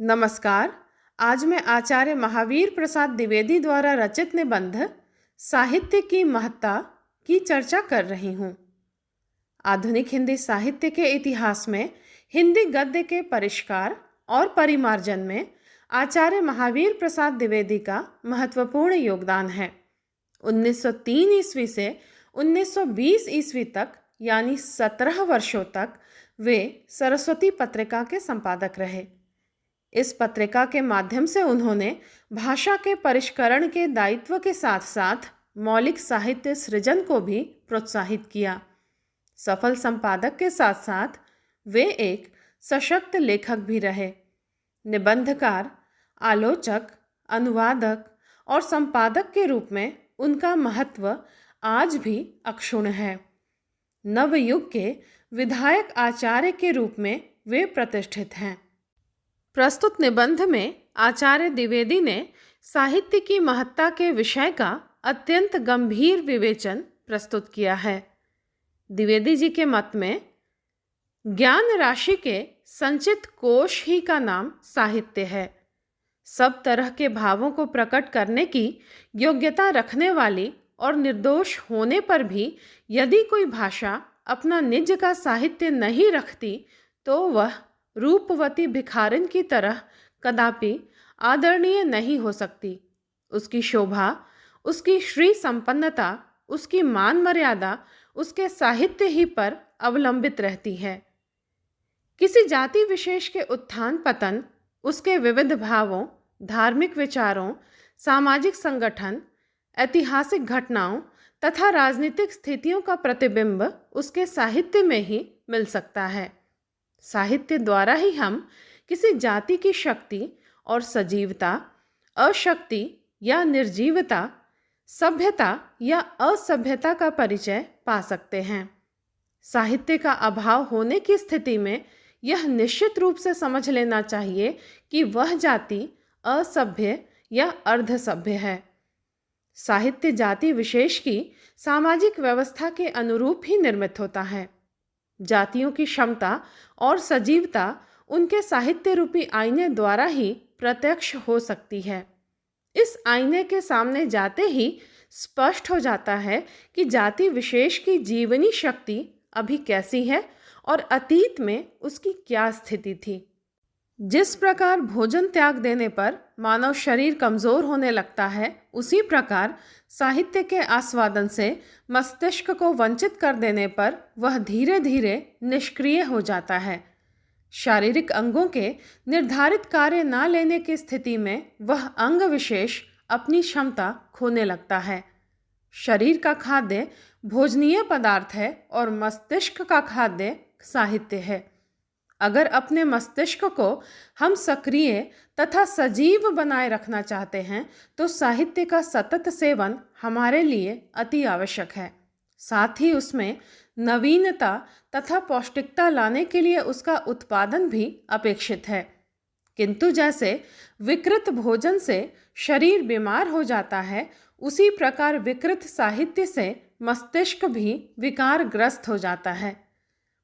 नमस्कार। आज मैं आचार्य महावीर प्रसाद द्विवेदी द्वारा रचित निबंध साहित्य की महत्ता की चर्चा कर रही हूँ। आधुनिक हिंदी साहित्य के इतिहास में हिंदी गद्य के परिष्कार और परिमार्जन में आचार्य महावीर प्रसाद द्विवेदी का महत्वपूर्ण योगदान है। 1903 ईस्वी से 1920 ईस्वी तक यानी 17 वर्षों तक वे सरस्वती पत्रिका के संपादक रहे। इस पत्रिका के माध्यम से उन्होंने भाषा के परिष्करण के दायित्व के साथ साथ मौलिक साहित्य सृजन को भी प्रोत्साहित किया। सफल संपादक के साथ साथ वे एक सशक्त लेखक भी रहे। निबंधकार, आलोचक, अनुवादक और संपादक के रूप में उनका महत्व आज भी अक्षुण्ण है। नवयुग के विधायक आचार्य के रूप में वे प्रतिष्ठित हैं। प्रस्तुत निबंध में आचार्य द्विवेदी ने साहित्य की महत्ता के विषय का अत्यंत गंभीर विवेचन प्रस्तुत किया है। द्विवेदी जी के मत में ज्ञान राशि के संचित कोश ही का नाम साहित्य है। सब तरह के भावों को प्रकट करने की योग्यता रखने वाली और निर्दोष होने पर भी यदि कोई भाषा अपना निज का साहित्य नहीं रखती तो वह रूपवती भिखारिन की तरह कदापि आदरणीय नहीं हो सकती। उसकी शोभा, उसकी श्री संपन्नता, उसकी मान मर्यादा उसके साहित्य ही पर अवलंबित रहती है। किसी जाति विशेष के उत्थान पतन, उसके विविध भावों, धार्मिक विचारों, सामाजिक संगठन, ऐतिहासिक घटनाओं तथा राजनीतिक स्थितियों का प्रतिबिंब उसके साहित्य में ही मिल सकता है। साहित्य द्वारा ही हम किसी जाति की शक्ति और सजीवता, अशक्ति या निर्जीवता, सभ्यता या असभ्यता का परिचय पा सकते हैं। साहित्य का अभाव होने की स्थिति में यह निश्चित रूप से समझ लेना चाहिए कि वह जाति असभ्य या अर्धसभ्य है। साहित्य जाति विशेष की सामाजिक व्यवस्था के अनुरूप ही निर्मित होता है। जातियों की क्षमता और सजीवता उनके साहित्य रूपी आईने द्वारा ही प्रत्यक्ष हो सकती है। इस आईने के सामने जाते ही स्पष्ट हो जाता है कि जाति विशेष की जीवनी शक्ति अभी कैसी है और अतीत में उसकी क्या स्थिति थी। जिस प्रकार भोजन त्याग देने पर मानव शरीर कमजोर होने लगता है, उसी प्रकार साहित्य के आस्वादन से मस्तिष्क को वंचित कर देने पर वह धीरे धीरे निष्क्रिय हो जाता है। शारीरिक अंगों के निर्धारित कार्य न लेने की स्थिति में वह अंग विशेष अपनी क्षमता खोने लगता है। शरीर का खाद्य भोजनीय पदार्थ है और मस्तिष्क का खाद्य साहित्य है। अगर अपने मस्तिष्क को हम सक्रिय तथा सजीव बनाए रखना चाहते हैं तो साहित्य का सतत सेवन हमारे लिए अति आवश्यक है। साथ ही उसमें नवीनता तथा पौष्टिकता लाने के लिए उसका उत्पादन भी अपेक्षित है। किंतु जैसे विकृत भोजन से शरीर बीमार हो जाता है, उसी प्रकार विकृत साहित्य से मस्तिष्क भी विकारग्रस्त हो जाता है।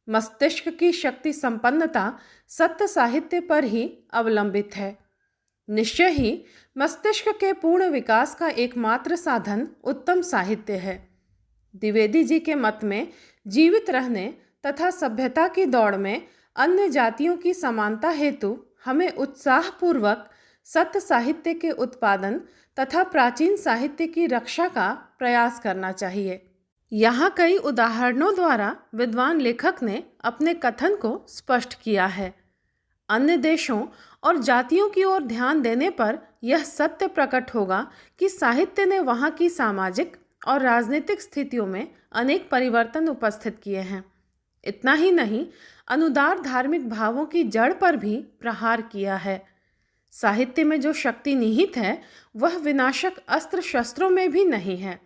मस्तिष्क की शक्ति संपन्नता सत्य साहित्य पर ही अवलंबित है। निश्चय ही मस्तिष्क के पूर्ण विकास का एकमात्र साधन उत्तम साहित्य है। द्विवेदी जी के मत में जीवित रहने तथा सभ्यता की दौड़ में अन्य जातियों की समानता हेतु हमें उत्साहपूर्वक सत्य साहित्य के उत्पादन तथा प्राचीन साहित्य की रक्षा का प्रयास करना चाहिए। यहाँ कई उदाहरणों द्वारा विद्वान लेखक ने अपने कथन को स्पष्ट किया है। अन्य देशों और जातियों की ओर ध्यान देने पर यह सत्य प्रकट होगा कि साहित्य ने वहाँ की सामाजिक और राजनीतिक स्थितियों में अनेक परिवर्तन उपस्थित किए हैं। इतना ही नहीं, अनुदार धार्मिक भावों की जड़ पर भी प्रहार किया है। साहित्य में जो शक्ति निहित है वह विनाशक अस्त्र शस्त्रों में भी नहीं है।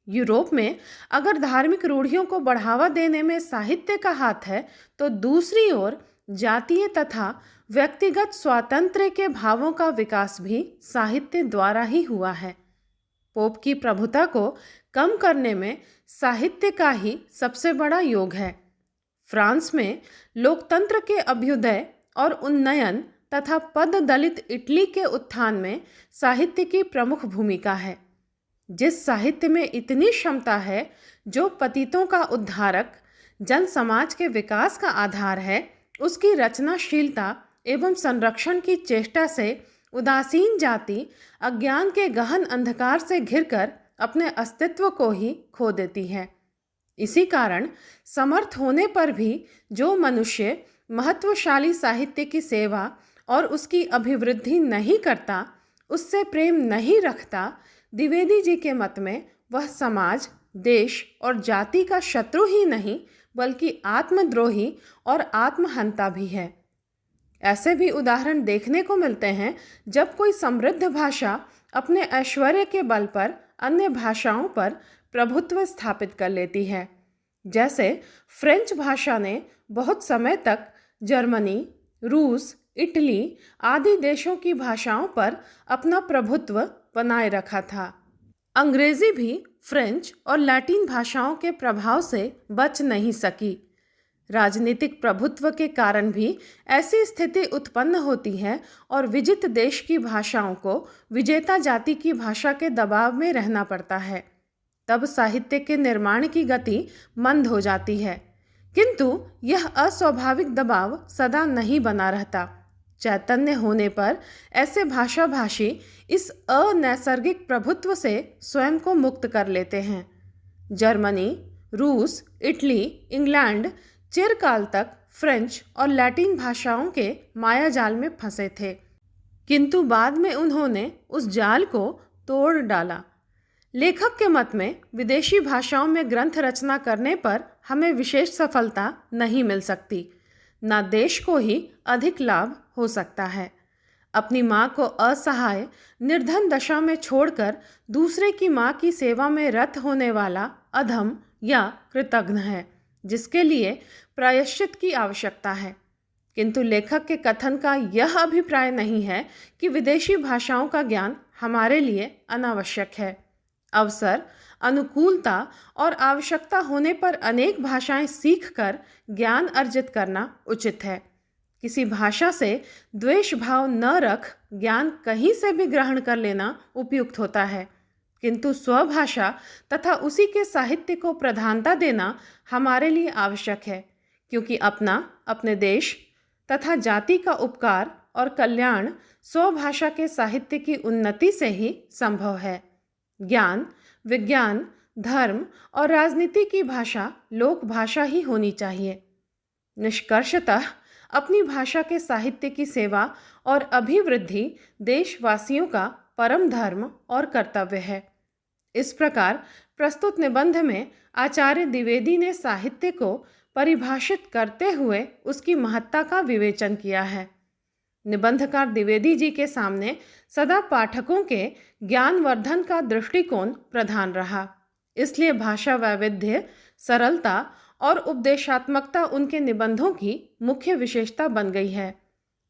यूरोप में अगर धार्मिक रूढ़ियों को बढ़ावा देने में साहित्य का हाथ है, तो दूसरी ओर जातीय तथा व्यक्तिगत स्वातंत्र्य के भावों का विकास भी साहित्य द्वारा ही हुआ है। पोप की प्रभुता को कम करने में साहित्य का ही सबसे बड़ा योग है। फ्रांस में लोकतंत्र के अभ्युदय और उन्नयन तथा पद दलित इटली के उत्थान में साहित्य की प्रमुख भूमिका है। जिस साहित्य में इतनी क्षमता है, जो पतितों का उद्धारक, जन समाज के विकास का आधार है, उसकी रचनाशीलता एवं संरक्षण की चेष्टा से उदासीन जाति अज्ञान के गहन अंधकार से घिरकर अपने अस्तित्व को ही खो देती है। इसी कारण समर्थ होने पर भी जो मनुष्य महत्वशाली साहित्य की सेवा और उसकी अभिवृद्धि नहीं करता, उससे प्रेम नहीं रखता, द्विवेदी जी के मत में वह समाज, देश और जाति का शत्रु ही नहीं बल्कि आत्मद्रोही और आत्महंता भी है। ऐसे भी उदाहरण देखने को मिलते हैं जब कोई समृद्ध भाषा अपने ऐश्वर्य के बल पर अन्य भाषाओं पर प्रभुत्व स्थापित कर लेती है। जैसे फ्रेंच भाषा ने बहुत समय तक जर्मनी, रूस, इटली आदि देशों की भाषाओं पर अपना प्रभुत्व बनाए रखा था। अंग्रेजी भी फ्रेंच और लैटिन भाषाओं के प्रभाव से बच नहीं सकी। राजनीतिक प्रभुत्व के कारण भी ऐसी स्थिति उत्पन्न होती है और विजित देश की भाषाओं को विजेता जाति की भाषा के दबाव में रहना पड़ता है। तब साहित्य के निर्माण की गति मंद हो जाती है। किंतु यह अस्वाभाविक दबाव सदा नहीं बना रहता। चैतन्य होने पर ऐसे भाषाभाषी इस अनैसर्गिक प्रभुत्व से स्वयं को मुक्त कर लेते हैं। जर्मनी, रूस, इटली, इंग्लैंड चिरकाल तक फ्रेंच और लैटिन भाषाओं के मायाजाल में फंसे थे, किंतु बाद में उन्होंने उस जाल को तोड़ डाला। लेखक के मत में विदेशी भाषाओं में ग्रंथ रचना करने पर हमें विशेष सफलता नहीं मिल सकती, न देश को ही अधिक लाभ हो सकता है। अपनी माँ को असहाय निर्धन दशा में छोड़कर दूसरे की माँ की सेवा में रत होने वाला अधम या कृतघ्न है, जिसके लिए प्रायश्चित की आवश्यकता है। किंतु लेखक के कथन का यह अभिप्राय नहीं है कि विदेशी भाषाओं का ज्ञान हमारे लिए अनावश्यक है। अवसर, अनुकूलता और आवश्यकता होने पर अनेक भाषाएं सीखकर ज्ञान अर्जित करना उचित है। किसी भाषा से द्वेष भाव न रख ज्ञान कहीं से भी ग्रहण कर लेना उपयुक्त होता है, किंतु स्वभाषा तथा उसी के साहित्य को प्रधानता देना हमारे लिए आवश्यक है, क्योंकि अपने देश तथा जाति का उपकार और कल्याण स्वभाषा के साहित्य की उन्नति से ही संभव है। ज्ञान, विज्ञान, धर्म और राजनीति की भाषा लोक भाषा ही होनी चाहिए। निष्कर्षतः अपनी भाषा के साहित्य की सेवा और अभिवृद्धि देशवासियों का परम धर्म और कर्तव्य है। इस प्रकार प्रस्तुत निबंध में आचार्य द्विवेदी ने साहित्य को परिभाषित करते हुए उसकी महत्ता का विवेचन किया है। निबंधकार द्विवेदी जी के सामने सदा पाठकों के ज्ञानवर्धन का दृष्टिकोण प्रधान रहा। इसलिए भाषा वैविध्य, सरलता और उपदेशात्मकता उनके निबंधों की मुख्य विशेषता बन गई है।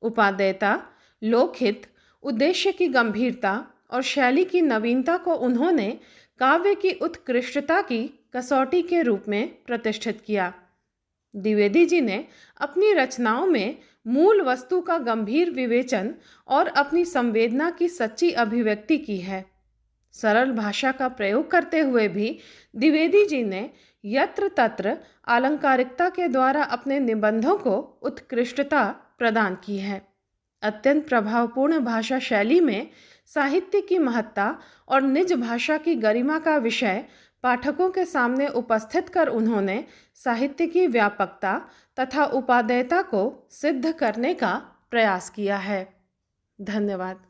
उपादेयता, लोकहित, उद्देश्य की गंभीरता और शैली की नवीनता को उन्होंने काव्य की उत्कृष्टता की कसौटी के रूप में प्रतिष्ठित किया। द्विवेदी जी ने अपनी रचनाओं में मूल वस्तु का गंभीर विवेचन और अपनी संवेदना की सच्ची अभिव्यक्ति की है। सरल भाषा का प्रयोग करते हुए भी द्विवेदी जी ने यत्र तत्र आलंकारिकता के द्वारा अपने निबंधों को उत्कृष्टता प्रदान की है। अत्यंत प्रभावपूर्ण भाषा शैली में साहित्य की महत्ता और निज भाषा की गरिमा का विषय पाठकों के सामने उपस्थित कर उन्होंने साहित्य की व्यापकता तथा उपादेयता को सिद्ध करने का प्रयास किया है। धन्यवाद।